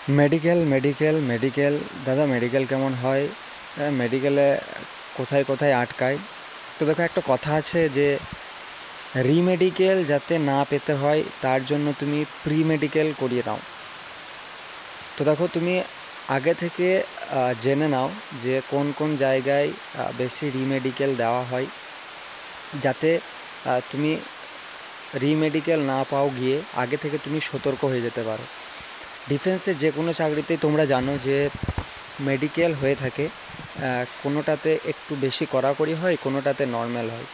Medical medical medical দাদা medical কেমন হয়? মেডিকেলে কোথায় কোথায় আটকায়? তো দেখো, একটা কথা আছে যে রিমেডিকেল যাতে না পেতে হয় তার জন্য তুমি প্রি মেডিকেল করিয়ে নাও। তো দেখো, তুমি আগে থেকে জেনে নাও যে কোন কোন জায়গায় বেশি রিমেডিকেল দেওয়া হয়, যাতে তুমি রিমেডিকেল না পাও গিয়ে আগে থেকে তুমি সতর্ক হয়ে যেতে পারো। ডিফেন্সের যে কোনো চাকরিতেই তোমরা জানো যে মেডিকেল হয়ে থাকে, কোনোটাতে একটু বেশি কড়াকড়ি হয়, কোনোটাতে নর্মাল হয়।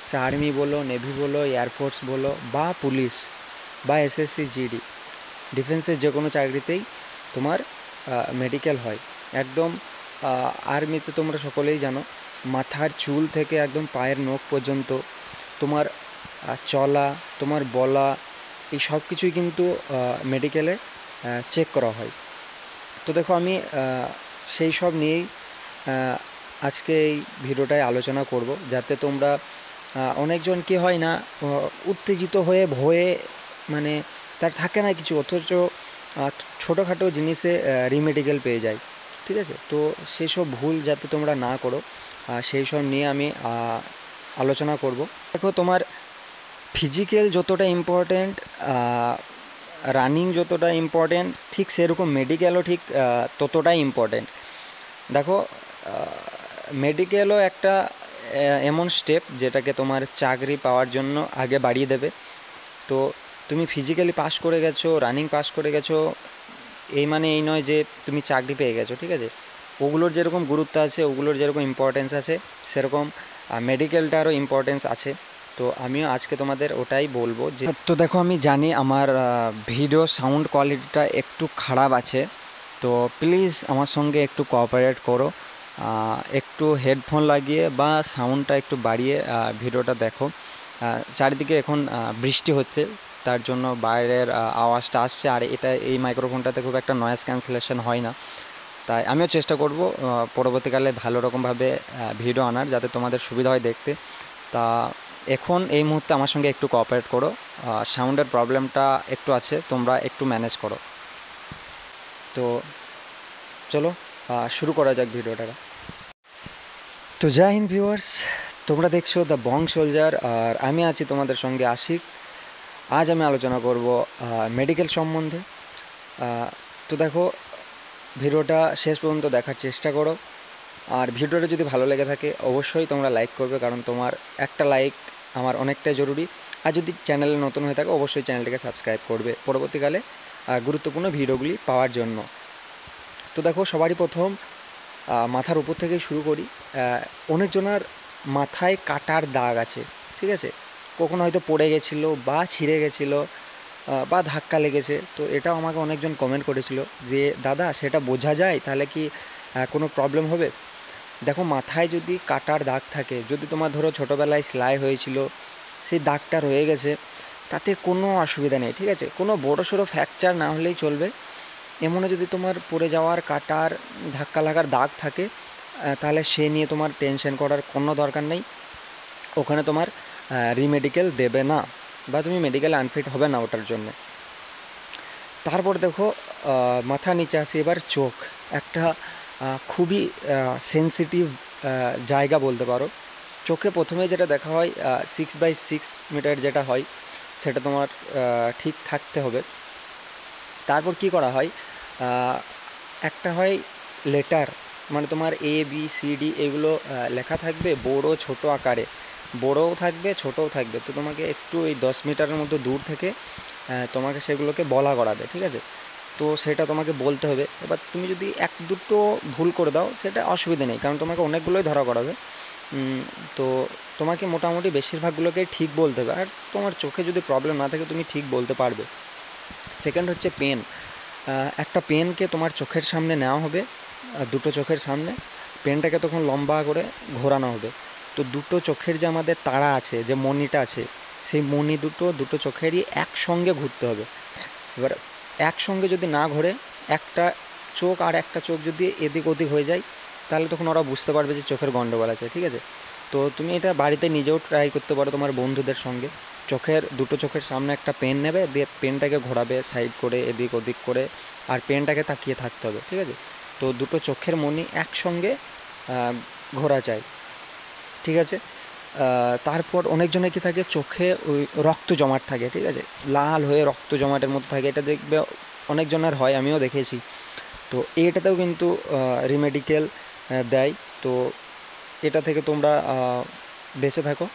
সে আর্মি বলো, নেভি বলো, এয়ারফোর্স বলো, বা পুলিশ, বা এসএসসি জিডি, ডিফেন্সের যে কোনো চাকরিতেই তোমার মেডিকেল হয়। একদম আর্মিতে তোমরা সকলেই জানো, মাথার চুল থেকে একদম পায়ের নখ পর্যন্ত তোমার চলা, তোমার বলা, এই সব কিছুই কিন্তু মেডিকেলে চেক করা হয়। তো দেখো, আমি সেই সব নিয়েই আজকে এই ভিডিওটায় আলোচনা করব, যাতে তোমরা অনেকজন কি হয় না, উত্তেজিত হয়ে ভয়ে, মানে তার থাকে না কিছু, অথচ ছোটোখাটো জিনিসে রিমেডিকেল পেয়ে যায়। ঠিক আছে? তো সেই সব ভুল যাতে তোমরা না করো, সেই সব নিয়ে আমি আলোচনা করব। দেখো, তোমার ফিজিক্যাল যতটা ইম্পর্ট্যান্ট, রানিং যতটা ইম্পর্ট্যান্ট, ঠিক সেরকম মেডিকেলও ঠিক ততটাই ইম্পর্ট্যান্ট। দেখো, মেডিকেলও একটা এমন স্টেপ যেটাকে তোমার চাকরি পাওয়ার জন্য আগে বাড়িয়ে দেবে। তো তুমি ফিজিক্যালি পাস করে গেছো, রানিং পাস করে গেছো, এই মানে এই নয় যে তুমি চাকরি পেয়ে গেছো। ঠিক আছে? ওগুলোর যেরকম গুরুত্ব আছে, ওগুলোর যেরকম ইম্পর্টেন্স আছে, সেরকম মেডিকেলটারও ইম্পর্টেন্স আছে। তো আমিও আজকে তোমাদের ওটাই বলবো। যে তো দেখো, আমি জানি আমার ভিডিও সাউন্ড কোয়ালিটিটা একটু খারাপ আছে, তো প্লিজ আমার সঙ্গে একটু কোঅপারেট করো। একটু হেডফোন লাগিয়ে বা সাউন্ডটা একটু বাড়িয়ে ভিডিওটা দেখো। চারিদিকে এখন বৃষ্টি হচ্ছে, তার জন্য বাইরের আওয়াজটা আসছে, আর এই মাইক্রোফোনটাতে খুব একটা নয়েজ ক্যান্সেলেশন হয় না। তাই আমিও চেষ্টা করব পরবর্তীকালে ভালো রকমভাবে ভিডিও আনার, যাতে তোমাদের সুবিধা হয় দেখতে। তা এখন এই মুহূর্তে আমার সঙ্গে একটু কোঅপারেট করো, সাউন্ডের প্রবলেমটা একটু আছে, তোমরা একটু ম্যানেজ করো। তো চলো শুরু করা যাক ভিডিওটা। তো জয় হিন্দ ভিউয়ার্স, তোমরা দেখছো দ্য বং সোলজার, আর আমি আছি তোমাদের সঙ্গে আশিক। আজ আমি আলোচনা করব মেডিকেল সম্বন্ধে। তো দেখো, ভিডিওটা শেষ পর্যন্ত দেখার চেষ্টা করো, আর ভিডিওটা যদি ভালো লেগে থাকে অবশ্যই তোমরা লাইক করবে, কারণ তোমার একটা লাইক আমার অনেকটাই জরুরি। আর যদি চ্যানেলে নতুন হয়ে থাকে অবশ্যই চ্যানেলটিকে সাবস্ক্রাইব করবে পরবর্তীকালে গুরুত্বপূর্ণ ভিডিওগুলি পাওয়ার জন্য। তো দেখো, সবারই প্রথম মাথার উপর থেকেই শুরু করি। অনেকজনের মাথায় কাটার দাগ আছে। ঠিক আছে? কখনো হয়তো পড়ে গেছিলো, বা ছিঁড়ে গেছিলো, বা ধাক্কা লেগেছে। তো এটাও আমাকে অনেকজন কমেন্ট করেছিল যে দাদা, সেটা বোঝা যায়, তাহলে কি কোনো প্রবলেম হবে? দেখো, মাথায় যদি কাটার দাগ থাকে, যদি তোমার ধরো ছোটোবেলায় সেলাই হয়েছিল, সেই দাগটা রয়ে গেছে, তাতে কোনো অসুবিধা নেই। ঠিক আছে? কোনো বড়সড় ফ্র্যাকচার না হলেই চলবে। এমনও যদি তোমার পড়ে যাওয়ার, কাটার, ধাক্কা লাগার দাগ থাকে, তাহলে সে নিয়ে তোমার টেনশন করার কোনো দরকার নেই। ওখানে তোমার রিমেডিকেল দেবে না, বা তুমি মেডিকেল আনফিট হবে না ওটার জন্য। তারপর দেখো, মাথা নিচে আসি, এবার চোখ। একটা খুবই সেন্সিটিভ জায়গা বলতে পারো। চোখে প্রথমে যেটা দেখা হয়, 6x6 মিটার যেটা হয়, সেটা তোমার ঠিক থাকতে হবে। তারপর কি করা হয়, একটা হয় লেটার, মানে তোমার ABCD এগুলো লেখা থাকবে বড় ছোট আকারে, বড়ও থাকবে ছোটও থাকবে। তো তোমাকে একটু এই 10 মিটারের মতো দূর থেকে তোমাকে সেগুলোকে বলা করাবে। ঠিক আছে? তো সেটা তোমাকে বলতে হবে। এবার তুমি যদি এক দুটো ভুল করে দাও সেটা অসুবিধা নেই, কারণ তোমাকে অনেকগুলোই ধরা করাবে। তো তোমাকে মোটামুটি বেশিরভাগগুলোকেই ঠিক বলতে হবে। আর তোমার চোখে যদি প্রবলেম না থাকে তুমি ঠিক বলতে পারবে। সেকেন্ড হচ্ছে পেন। একটা পেনকে তোমার চোখের সামনে নেওয়া হবে, দুটো চোখের সামনে। পেনটাকে তখন লম্বা করে ঘোরানো হবে। তো দুটো চোখের যে আমাদের তারা আছে, যে মণিটা আছে, সেই মণি দুটো চোখেরই একসঙ্গে ঘুরতে হবে। এবার একসঙ্গে যদি না ঘোরে, একটা চোখ আর একটা চোখ যদি এদিক ওদিক হয়ে যায়, তাহলে তখন ওরা বুঝতে পারবে যে চোখের গন্ডগোল আছে। ঠিক আছে? তো তুমি এটা বাড়িতে নিজেও ট্রাই করতে পারো তোমার বন্ধুদের সঙ্গে। দুটো চোখের সামনে একটা পেন নেবে, দিয়ে পেনটাকে ঘোরাবে সাইড করে, এদিক ওদিক করে, আর পেনটাকে তাকিয়ে থাকতে হবে, ঠিক আছে? তো দুটো চোখের মনি একসঙ্গে ঘোরা চাই, ঠিক আছে? তারপর অনেকজনের কি থাকে, চোখে ওই রক্ত জমাট থাকে, ঠিক আছে, লাল হয়ে রক্ত জমাটের মতো থাকে, এটা দেখবে অনেকজনের হয়, আমিও দেখেছি। তো এটাতেও কিন্তু রিমেডিকেল দেয়। তো এটা থেকে তোমরা বেঁচে থাকো,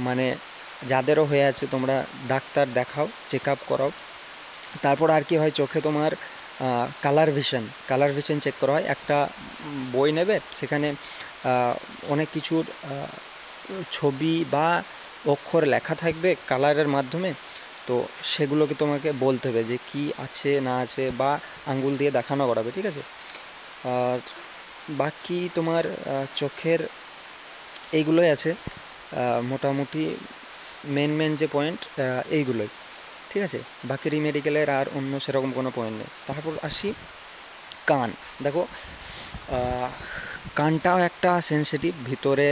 মানে যাদেরও হয়ে আছে তোমরা ডাক্তার দেখাও, চেক আপ করাও। তারপর আর কি হয়, চোখে তোমার কালার ভিশন চেক করা হয়। একটা বই নেবে, সেখানে অনেক কিছুর ছবি বা অক্ষর লেখা থাকবে কালারের মাধ্যমে। তো সেগুলোকে তোমাকে বলতে হবে যে কি আছে না আছে, বা আঙ্গুল দিয়ে দেখানো করাবে, ঠিক আছে? আর বাকি তোমার চোখের এইগুলোই আছে, মোটামুটি মেন যে পয়েন্ট এইগুলোই, ঠিক আছে? বাকি রিমেডিকেলের আর অন্য সেরকম কোনো পয়েন্ট নেই। তারপর আসি কান। দেখো, আহ, কানটাও একটা সেন্সিটিভ, ভিতরে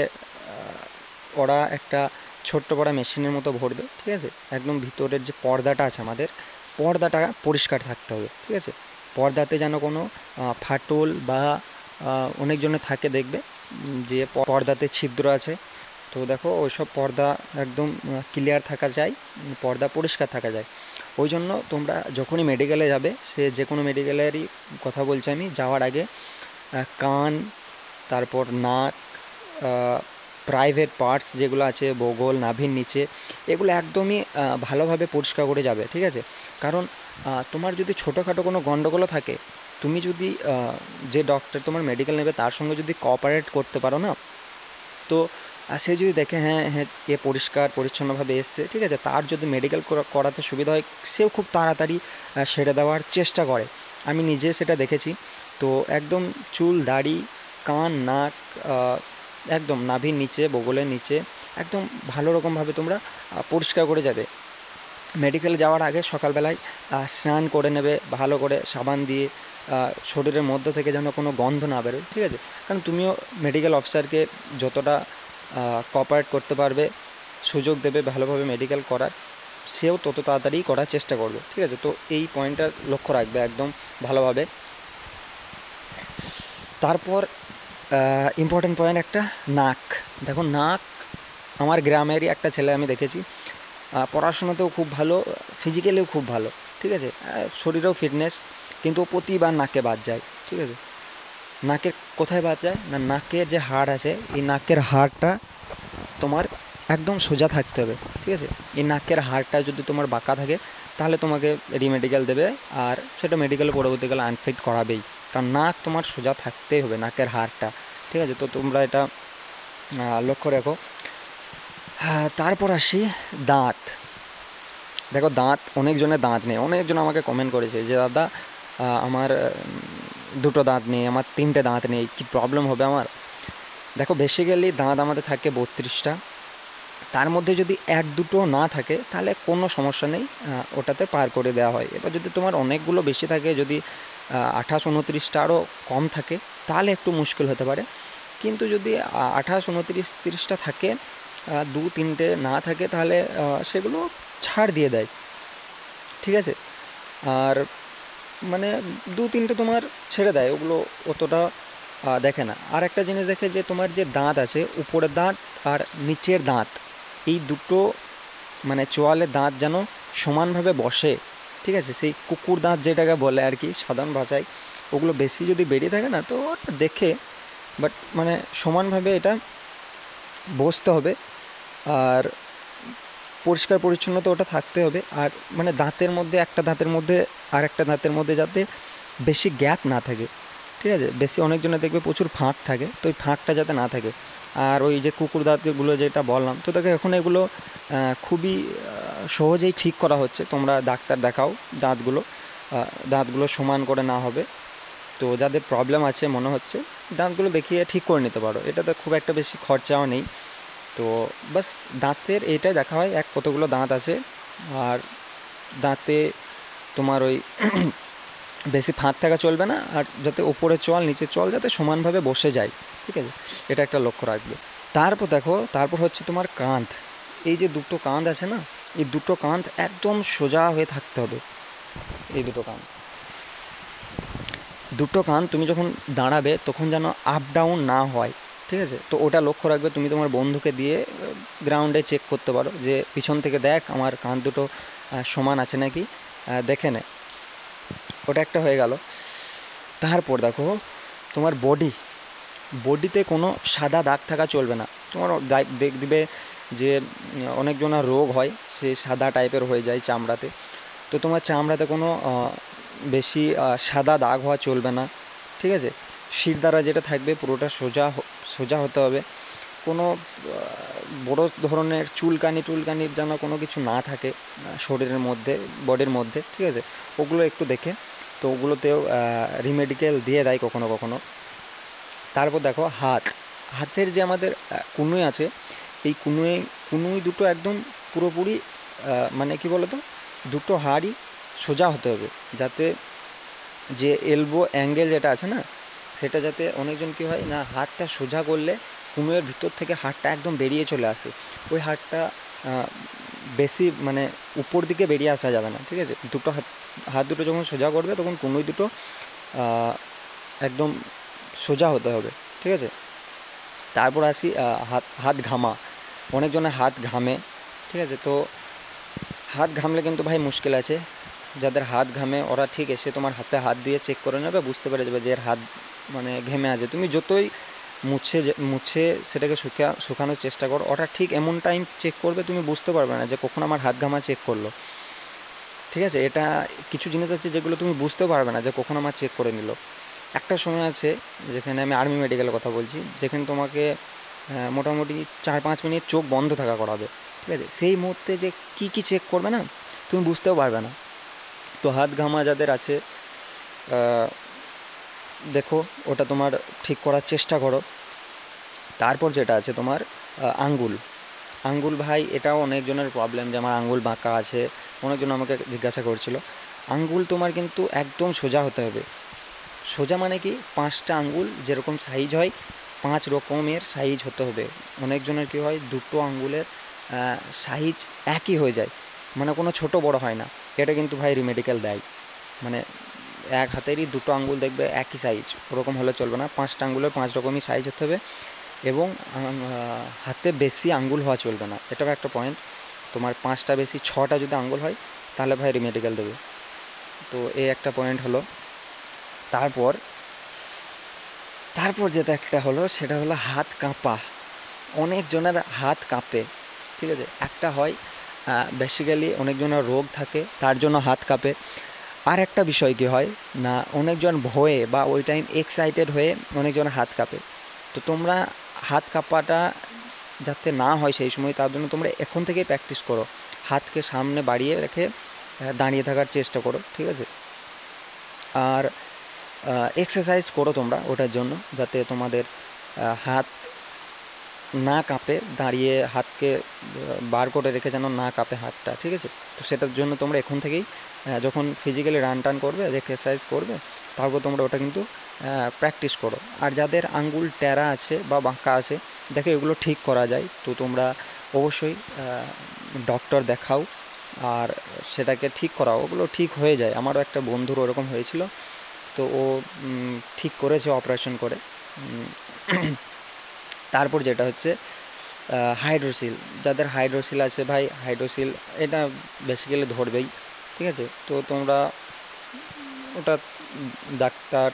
ওরা একটা ছোট্ট বড় মেশিনের মতো ভরবে, ঠিক আছে? একদম ভিতরের যে পর্দাটা আছে আমাদের, পর্দাটা পরিষ্কার থাকতে হবে, ঠিক আছে? পর্দাতে যেন কোনো ফাটল বা অনেকজনে থাকে দেখবে যে পর্দাতে ছিদ্র আছে। তো দেখো ওইসব পর্দা একদম ক্লিয়ার থাকা যায়, পর্দা পরিষ্কার থাকা যায়। ওই জন্য তোমরা যখনই মেডিকেলে যাবে, সে যে কোনো মেডিকেলেরই কথা বলছি আমি, যাওয়ার আগে কান, তারপর নাক, প্রাইভেট পার্টস যেগুলো আছে বগল, নাভির নিচে, এগুলো একদমই ভালোভাবে পরিষ্কার করে যাবে, ঠিক আছে? কারণ তোমার যদি ছোটোখাটো কোনো গণ্ডগোলও থাকে, তুমি যদি যে ডক্টর তোমার মেডিকেল নেবে তার সঙ্গে যদি কোঅপারেট করতে পারো না, তো সে যদি দেখে হ্যাঁ হ্যাঁ এ পরিষ্কার পরিচ্ছন্নভাবে এসছে, ঠিক আছে, তার যদি মেডিকেল করাতে সুবিধা হয়, সেও খুব তাড়াতাড়ি সেরে দেওয়ার চেষ্টা করে। আমি নিজে সেটা দেখেছি। তো একদম চুল, দাড়ি, কান, নাক, একদম নাভির নিচে, বগলের নিচে একদম ভালো রকমভাবে তোমরা পরিষ্কার করে যাবে। মেডিকেলে যাওয়ার আগে সকালবেলায় স্নান করে নেবে ভালো করে সাবান দিয়ে, শরীরের মধ্য থেকে যেন কোনো গন্ধ না বেরোয়, ঠিক আছে? কারণ তুমিও মেডিকেল অফিসারকে যতটা কোঅপারেট করতে পারবে, সুযোগ দেবে ভালোভাবে মেডিকেল করার, সেও তত তাড়াতাড়ি করার চেষ্টা করবে, ঠিক আছে? তো এই পয়েন্টটা লক্ষ্য রাখবে একদম ভালোভাবে। তারপর ইম্পর্টেন্ট পয়েন্ট একটা, নাক। দেখো নাক, আমার গ্রামেরই একটা ছেলে আমি দেখেছি, পড়াশোনাতেও খুব ভালো, ফিজিক্যালিও খুব ভালো, ঠিক আছে, শরীরেও ফিটনেস, কিন্তু ও প্রতিবার নাকে বাদ যায়, ঠিক আছে? নাকের কোথায় বাদ যায় না, নাকের যে হাড় আছে, এই নাকের হাড়টা তোমার একদম সোজা থাকতে হবে, ঠিক আছে? এই নাকের হাড়টা যদি তোমার বাঁকা থাকে, তাহলে তোমাকে রিমেডিকেল দেবে, আর সেটা মেডিকেলে পরবর্তীকালে আনফিট করাবেই, কারণ নাক তোমার সোজা থাকতেই হবে, নাকের হাড়টা, ঠিক আছে? তো তোমরা এটা লক্ষ্য রেখো। হ্যাঁ, তারপর আসি দাঁত। দেখো দাঁত, অনেকজনের দাঁত নেই, অনেকজন আমাকে কমেন্ট করেছে যে দাদা আমার দুটো দাঁত নেই, আমার তিনটে দাঁত নেই, কি প্রবলেম হবে আমার? দেখো বেসিক্যালি দাঁত আমাদের থাকে 32টা, তার মধ্যে যদি এক দুটো না থাকে তাহলে কোনো সমস্যা নেই, ওটাতে পার করে দেওয়া হয়। এবার যদি তোমার অনেকগুলো বেশি থাকে, যদি 28, 29টা আরও কম থাকে, তাহলে একটু মুশকিল হতে পারে। কিন্তু যদি 28, 29, 30টা থাকে, দু তিনটে না থাকে, তাহলে সেগুলো ছাড় দিয়ে দেয়, ঠিক আছে? আর মানে দু তিনটে তোমার ছেড়ে দেয়, ওগুলো অতটা দেখে না। আর একটা জিনিস দেখে যে তোমার যে দাঁত আছে, উপরের দাঁত আর নিচের দাঁত, এই দুটো মানে চোয়ালের দাঁত যেন সমানভাবে বসে, ঠিক আছে? সেই কুকুর দাঁত যেটাকে বলে আর কি সাধারণ ভাষায়, ওগুলো বেশি যদি বেরিয়ে থাকে না, তো ওটা দেখে, বাট মানে সমানভাবে এটা বসতে হবে, আর পরিষ্কার পরিচ্ছন্নতা ওটা থাকতে হবে। আর মানে দাঁতের মধ্যে, একটা দাঁতের মধ্যে আর একটা দাঁতের মধ্যে যাতে বেশি গ্যাপ না থাকে, ঠিক আছে? বেশি অনেকজনের দেখবে প্রচুর ফাঁক থাকে, তো ওই ফাঁকটা যাতে না থাকে। আর ওই যে কুকুর দাঁতগুলো যেটা বললাম, তো দেখো এখন এগুলো খুবই সহজেই ঠিক করা হচ্ছে, তোমরা ডাক্তার দেখাও, দাঁতগুলো সমান করে না হবে। তো যাদের প্রবলেম আছে মনে হচ্ছে, দাঁতগুলো দেখিয়ে ঠিক করে নিতে পারো, এটাতে খুব একটা বেশি খরচাও নেই। তো বাস দাঁতের এইটাই দেখা হয়, কতগুলো দাঁত আছে, আর দাঁতে তোমার ওই বেশি ফাঁক থাকা চলবে না, আর যাতে ওপরে চল নিচে চল যাতে সমানভাবে বসে যায়, ঠিক আছে? এটা একটা লক্ষ্য রাখবে। তারপর দেখো, তারপর হচ্ছে তোমার কাঁধ। এই যে দুটো কাঁধ আছে না, এই দুটো কাঁধ একদম সোজা হয়ে থাকতে হবে, এই দুটো কাঁধ, দুটো কান তুমি যখন দাঁড়াবে তখন যেন আপ ডাউন না হয়, ঠিক আছে? তো ওটা লক্ষ্য রাখবে। তুমি তোমার বন্ধুকে দিয়ে গ্রাউন্ডে চেক করতে পারো যে পিছন থেকে দেখ আমার কান দুটো সমান আছে নাকি, দেখে নে। ওটা একটা হয়ে গেল। তারপর দেখো তোমার বডিতে কোনো সাদা দাগ থাকা চলবে না। তোমার দেখবে যে অনেকজনের রোগ হয়, সে সাদা টাইপের হয়ে যায় চামড়াতে। তো তোমার চামড়াতে কোনো বেশি সাদা দাগ হওয়া চলবে না, ঠিক আছে? শির দ্বারা যেটা থাকবে পুরোটা সোজা হতে হবে। কোনো বড় ধরনের চুলকানির যেন কোনো কিছু না থাকে শরীরের মধ্যে, বডির মধ্যে, ঠিক আছে? ওগুলো একটু দেখে, তো ওগুলোতেও রিমেডিকেল দিয়ে দেয় কখনো কখনো। তারপর দেখো হাতের যে আমাদের কনুই আছে, এই কনুই দুটো একদম পুরোপুরি মানে কি বলতো, দুটো হাড়ই সোজা হতে হবে, যাতে যে এলবো অ্যাঙ্গেল যেটা আছে না, সেটা যাতে অনেকজন কী হয় না, হাতটা সোজা করলে কনুইয়ের ভিতর থেকে হাড়টা একদম বেরিয়ে চলে আসে। ওই হাড়টা বেশি মানে উপর দিকে বেরিয়ে আসা যাবে না, ঠিক আছে? দুটো হাত দুটো যখন সোজা করবে তখন কনুই দুটো একদম সোজা হতে হবে, ঠিক আছে? তারপর আসি হাত ঘামা। অনেকজনের হাত ঘামে, ঠিক আছে? তো হাত ঘামলে কিন্তু ভাই মুশকিল আছে। যাদের হাত ঘামে ওরা ঠিক এসে তোমার হাতে হাত দিয়ে চেক করে নেবে, বুঝতে পেরে যাবে যে এর হাত মানে ঘেমে আছে। তুমি যতই মুছে সেটাকে শুকানোর চেষ্টা করো, ওটা ঠিক এমন টাইম চেক করবে তুমি বুঝতে পারবে না যে কখন আমার হাত ঘামা চেক করলো, ঠিক আছে? এটা কিছু জিনিস আছে যেগুলো তুমি বুঝতে পারবে না যে কখন আমার চেক করে নিল। একটা সময় আছে, যেখানে আমি আর্মি মেডিকেলের কথা বলছি, যেখানে তোমাকে মোটামুটি 4-5 মিনিট চোখ বন্ধ থাকা করাবে, ঠিক আছে? সেই মুহূর্তে যে কী চেক করবে না, তুমি বুঝতেও পারবে না। তো হাত ঘামা যাদের আছে, দেখো ওটা তোমার ঠিক করার চেষ্টা করো। তারপর যেটা আছে তোমার আঙ্গুল ভাই, এটাও অনেকজনের প্রবলেম যে আমার আঙ্গুল বাঁকা আছে। অনেকজন আমাকে জিজ্ঞাসা করছিল। আঙ্গুল তোমার কিন্তু একদম সোজা হতে হবে। সোজা মানে কি, 5টা আঙ্গুল যেরকম সাইজ হয় 5 রকমের সাইজ হতে হবে। অনেকজনের কী হয়, দুটো আঙ্গুলের সাইজ একই হয়ে যায়, মানে কোনো ছোট বড় হয় না। এটা কিন্তু ভাই রিমেডিকেল দেয়, মানে এক হাতেরই দুটো আঙ্গুল দেখবে একই সাইজ, ওরকম হলে চলবে না। 5টা আঙ্গুলের 5 রকমই সাইজ হতে হবে, এবং হাতে বেশি আঙ্গুল হওয়া চলবে না। এটাও একটা পয়েন্ট। তোমার 5টা বেশি 6টা যদি আঙ্গুল হয় তাহলে ভাই রিমেডিকেল দেবে। তো এই একটা পয়েন্ট হলো। তারপর যেটা একটা হলো সেটা হলো হাত কাঁপা। অনেকজনের হাত কাঁপে, ঠিক আছে? একটা হয় বেসিক্যালি অনেকজনের রোগ থাকে, তার জন্য হাত কাঁপে। আর একটা বিষয় কী হয় না, অনেকজন ভয়ে বা ওই টাইম এক্সাইটেড হয়ে অনেকজনের হাত কাঁপে। তো তোমরা হাত কাঁপাটা যাতে না হয় সেই সময়, তার জন্য তোমরা এখন থেকেই প্র্যাকটিস করো। হাতকে সামনে বাড়িয়ে রেখে দাঁড়িয়ে থাকার চেষ্টা করো, ঠিক আছে? আর এক্সারসাইজ করো তোমরা ওটার জন্য, যাতে তোমাদের হাত না কাঁপে, দাঁড়িয়ে হাতকে বার করে রেখে যেন না কাঁপে হাতটা, ঠিক আছে? তো সেটার জন্য তোমরা এখন থেকেই যখন ফিজিক্যালি রান টান করবে, এক্সারসাইজ করবে, তারপর তোমরা ওটা কিন্তু প্র্যাকটিস করো। আর যাদের আঙ্গুল ট্যারা আছে বা বাঁকা আছে, দেখো এগুলো ঠিক করা যায়, তো তোমরা অবশ্যই ডক্টর দেখাও আর সেটাকে ঠিক করাও। ওগুলো ঠিক হয়ে যায়। আমারও একটা বন্ধুর ওরকম হয়েছিল, তো ও ঠিক করেছে অপারেশন করে। তারপর যেটা হচ্ছে হাইড্রোসিল। যাদের হাইড্রোসিল আছে ভাই, হাইড্রোসিল এটা বেসিক্যালি ধরবেই, ঠিক আছে? তো তোমরা ওটা ডাক্তার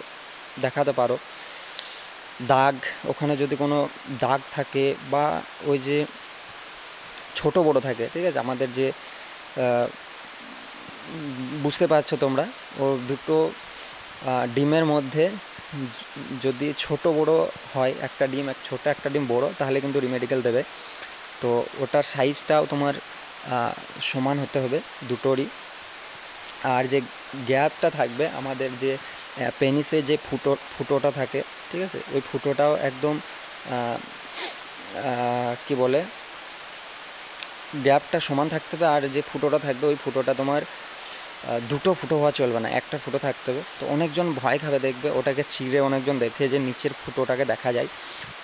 দেখাতে পারো। দাগ, ওখানে যদি কোনো দাগ থাকে বা ওই যে ছোট বড় থাকে, ঠিক আছে? আমাদের যে বুঝতে পারছো তোমরা, ও দুটো ডিমের মধ্যে যদি ছোট বড় হয়, একটা ডিম ছোট একটা ডিম বড়, তাহলে কিন্তু রিমেডিকেল দেবে। তো ওটার সাইজটাও তোমার সমান হতে হবে দুটোরই। আর যে গ্যাপটা থাকবে আমাদের যে পেনিসে যে ফুটোটা থাকে, ঠিক আছে? ওই ফুটোটাও একদম কি বলে, গ্যাপটা সমান থাকতে হবে। আর যে ফুটোটা থাকবে ওই ফুটোটা তোমার দুটো ফুটো হওয়া চলবে না, একটা ফুটো থাকতে হবে। তো অনেকজন ভয় খাবে, দেখবে ওটাকে ছিঁড়ে অনেকজন দেখে যে নিচের ফুটোটাকে দেখা যায়,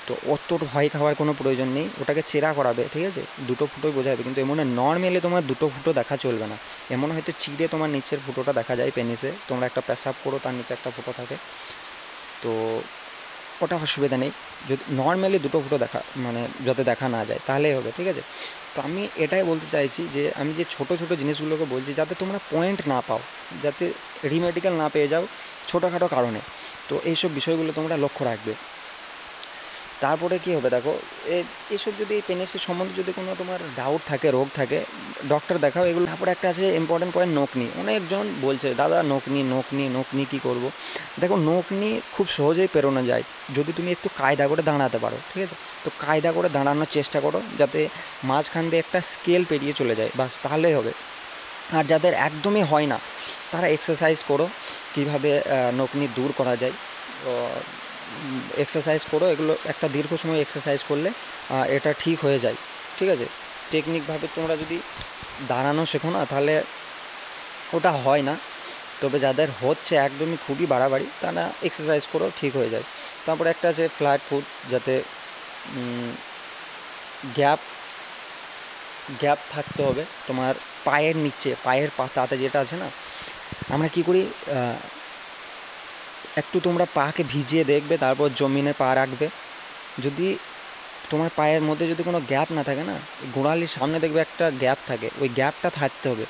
তো অত ভয় খাওয়ার কোনো প্রয়োজন নেই, ওটাকে চেরা করাবে, ঠিক আছে, দুটো ফুটোই বোঝাবে। কিন্তু এমন নর্মালি তোমার দুটো ফুটো দেখা চলবে না, এমন হয়তো চিড়ে তোমার নিচের ফুটোটা দেখা যায় পেনিসে, তোমরা একটা পেশাব করো তার নিচে একটা ফুটো থাকে, তো ওটা অসুবিধা নেই। যদি নর্মালি দুটো ফুটো দেখা মানে যাতে দেখা না যায় তাহলেই হবে, ঠিক আছে। তো আমি এটাই বলতে চাইছি যে আমি যে ছোটো ছোটো জিনিসগুলোকে বলছি যাতে তোমরা পয়েন্ট না পাও, যাতে রিমেডিকেল না পেয়ে যাও ছোটোখাটো কারণে, তো এইসব বিষয়গুলো তোমরা লক্ষ্য রাখবে। তারপরে কী হবে দেখো, এইসব যদি এই পেনিসের সম্বন্ধে যদি কোনো তোমার ডাউট থাকে, রোগ থাকে, ডক্টর দেখাও এগুলো। তারপরে একটা আছে ইম্পর্টেন্ট পয়েন্ট, নখনি। অনেকজন বলছে দাদা নখনি নখনি নখনি কী করব। দেখো নখনি খুব সহজেই পেরোনো যায় যদি তুমি একটু কায়দা করে দাঁড়াতে পারো, ঠিক আছে। তো কায়দা করে দাঁড়ানোর চেষ্টা করো যাতে মাঝখান দিয়ে একটা স্কেল পেরিয়ে চলে যায়, বাস তাহলেই হবে। আর যাদের একদমই হয় না তারা এক্সারসাইজ করো, কীভাবে নখনি দূর করা যায়, এক্সারসাইজ করো, এগুলো একটা দীর্ঘ সময় এক্সারসাইজ করলে এটা ঠিক হয়ে যায়, ঠিক আছে। টেকনিকভাবে তোমরা যদি দাঁড়ানো শেখো না তাহলে ওটা হয় না, তবে যাদের হচ্ছে একদমই খুবই বাড়াবাড়ি তারা এক্সারসাইজ করো, ঠিক হয়ে যায়। তারপরে একটা আছে ফ্ল্যাট ফুট, যাতে গ্যাপ গ্যাপ থাকতে হবে তোমার পায়ের নিচে, পায়ের পাতাতে যেটা আছে না, আমরা কী করি, একটু তোমরা পাকে ভিজিয়ে দেখবে, তারপর জমিনে পা রাখবে, যদি তোমার পায়ের মধ্যে যদি কোনো গ্যাপ না থাকে না, গোড়ালির সামনে দেখবে একটা গ্যাপ থাকে, ওই গ্যাপটা থাকতে হবে।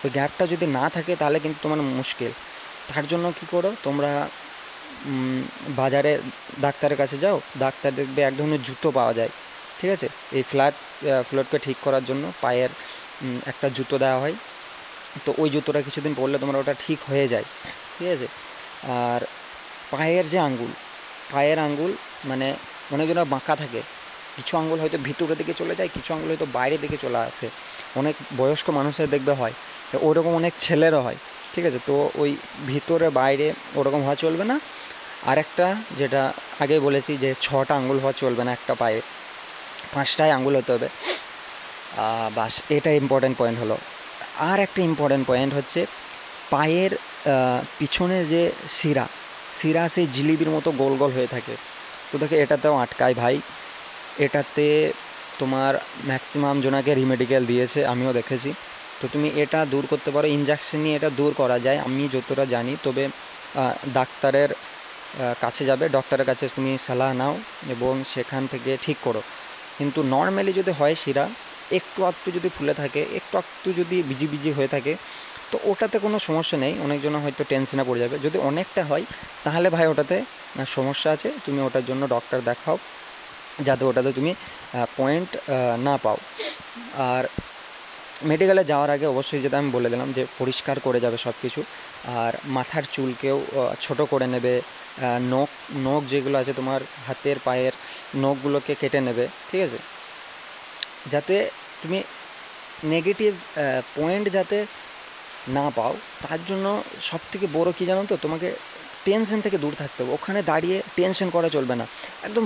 ওই গ্যাপটা যদি না থাকে তাহলে কিন্তু তোমার মুশকিল। তার জন্য কী করো তোমরা, বাজারে ডাক্তারের কাছে যাও, ডাক্তার দেখবে এক ধরনের জুতো পাওয়া যায়, ঠিক আছে। এই ফ্ল্যাটকে ঠিক করার জন্য পায়ের একটা জুতো দেওয়া হয়, তো ওই জুতোটা কিছুদিন পরলে তোমার ওটা ঠিক হয়ে যায়, ঠিক আছে। আর পায়ের আঙ্গুল মানে অনেকজনের বাঁকা থাকে, কিছু আঙ্গুল হয়তো ভিতরের দিকে চলে যায়, কিছু আঙ্গুল হয়তো বাইরের দিকে চলে আসে, অনেক বয়স্ক মানুষের দেখবে হয়, ওরকম অনেক ছেলেরও হয়, ঠিক আছে। তো ওই ভিতরে বাইরে ওরকম হওয়া চলবে না। আরেকটা যেটা আগে বলেছি যে 6টা আঙ্গুল হওয়া চলবে না একটা পায়ে, 5টাই আঙ্গুল হতে হবে, বাস এটা ইম্পর্ট্যান্ট পয়েন্ট হলো। আর একটা ইম্পর্ট্যান্ট পয়েন্ট হচ্ছে পায়ের পিছনে যে শিরা সেই জিলিপির মতো গোল গোল হয়ে থাকে, তো দেখে এটাতেও আটকায় ভাই, এটাতে তোমার ম্যাক্সিমাম জনাকে রিমেডিকেল দিয়েছে, আমিও দেখেছি। তো তুমি এটা দূর করতে পারো, ইনজেকশন নিয়ে এটা দূর করা যায় আমি যতটা জানি, তবে ডাক্তারের কাছে যাবে, ডক্টরের কাছে তুমি সালাহ নাও এবং সেখান থেকে ঠিক করো। কিন্তু নর্মালি যদি হয় শিরা একটু আধটু যদি ফুলে থাকে, একটু আধটু যদি বিজি বিজি হয়ে থাকে, তো ওটাতে কোনো সমস্যা নেই, অনেকজন হয়তো টেনশনে পড়ে যাবে। যদি অনেকটা হয় তাহলে ভাই ওটাতে সমস্যা আছে, তুমি ওটার জন্য ডক্টর দেখাও যাতে ওটাতে তুমি পয়েন্ট না পাও। আর মেডিকেলে যাওয়ার আগে অবশ্যই, যেটা আমি বলে দিলাম যে পরিষ্কার করে যাবে সব কিছু, আর মাথার চুলকেও ছোটো করে নেবে, নখ যেগুলো আছে তোমার হাতের পায়ের নখগুলোকে কেটে নেবে, ঠিক আছে, যাতে তুমি নেগেটিভ পয়েন্ট যাতে না পাও। তার জন্য সবথেকে বড় কী জানো তো, তোমাকে টেনশন থেকে দূর থাকতে হবে, ওখানে দাঁড়িয়ে টেনশন করা চলবে না, একদম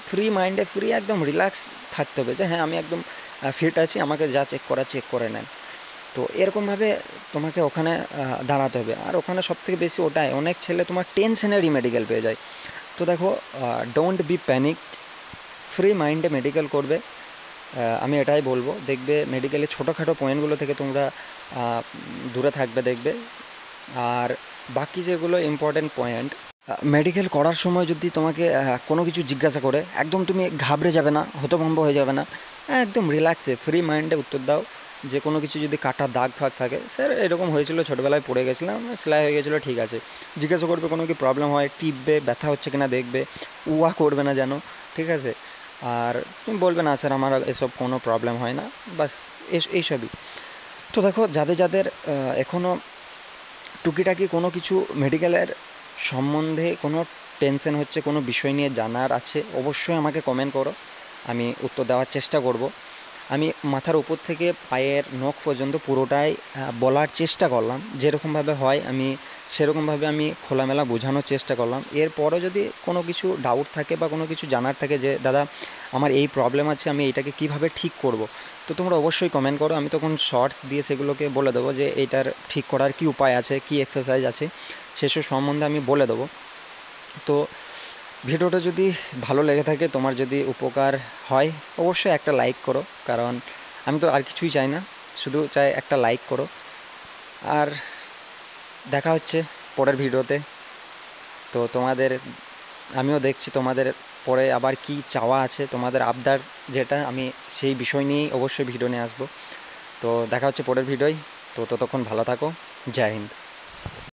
ফ্রি মাইন্ডে একদম রিল্যাক্স থাকতে হবে, যে হ্যাঁ আমি একদম ফিট আছি, আমাকে যা চেক করে নেন। তো এরকমভাবে তোমাকে ওখানে দাঁড়াতে হবে। আর ওখানে সবথেকে বেশি ওটাই, অনেক ছেলে তোমার টেনশনেরই মেডিকেল পেয়ে যায়। তো দেখো, ডোন্ট বি প্যানিক, ফ্রি মাইন্ডে মেডিকেল করবে, আমি এটাই বলবো। দেখবে মেডিকেলের ছোটোখাটো পয়েন্টগুলো থেকে তোমরা দূরে থাকবে, দেখবে। আর বাকি যেগুলো ইম্পর্টেন্ট পয়েন্ট, মেডিকেল করার সময় যদি তোমাকে কোনো কিছু জিজ্ঞাসা করে, একদম তুমি ঘাবড়ে যাবে না, হতভম্ব হয়ে যাবে না, একদম রিল্যাক্সে ফ্রি মাইন্ডে উত্তর দাও। যে কোনো কিছু যদি কাটার দাগ ফাগ থাকে, স্যার এরকম হয়েছিল, ছোটোবেলায় পড়ে গেছিলাম, সেলাই হয়ে গেছিলো, ঠিক আছে, জিজ্ঞাসা করবে। কোনো কি প্রবলেম হয় টিপবে, ব্যথা হচ্ছে কিনা দেখবে, উয়া করবে না যেন, ঠিক আছে। আর তুমি বলবে না স্যার আমার এসব কোনো প্রবলেম হয় না, বাস এইসবই। তো দেখো, যাদের এখনও টুকিটাকি কোনো কিছু মেডিকেলের সম্বন্ধে কোনো টেনশন হচ্ছে, কোনো বিষয় নিয়ে জানার আছে, অবশ্যই আমাকে কমেন্ট করো, আমি উত্তর দেওয়ার চেষ্টা করব। আমি মাথার উপর থেকে পায়ের নখ পর্যন্ত পুরোটাই বলার চেষ্টা করলাম, যেরকমভাবে হয় আমি সেরকমভাবে আমি খোলামেলা বোঝানোর চেষ্টা করলাম। এরপরও যদি কোনো কিছু ডাউট থাকে বা কোনো কিছু জানার থাকে যে দাদা আমার এই প্রবলেম আছে, আমি এইটাকে কীভাবে ঠিক করব, তো তোমরা অবশ্যই কমেন্ট করো। আমি তখন শর্টস দিয়ে সেগুলোকে বলে দেবো যে এইটার ঠিক করার কী উপায় আছে, কী এক্সারসাইজ আছে, সেসব সম্বন্ধে আমি বলে দেবো। তো ভিডিওটা যদি ভালো লেগে থাকে, তোমার যদি উপকার হয়, অবশ্যই একটা লাইক করো, কারণ আমি তো আর কিছুই চাই না, শুধু চাই একটা লাইক করো। আর দেখা হচ্ছে পরের ভিডিওতে। তো তোমাদের, আমিও দেখছি তোমাদের পরে আবার কি চাওয়া আছে, তোমাদের আবদার যেটা, আমি সেই বিষয় নিয়েই অবশ্যই ভিডিও নিয়ে আসবো। তো দেখা হচ্ছে পরের ভিডিওয়। তো ততক্ষণ ভালো থাকো। জয় হিন্দ।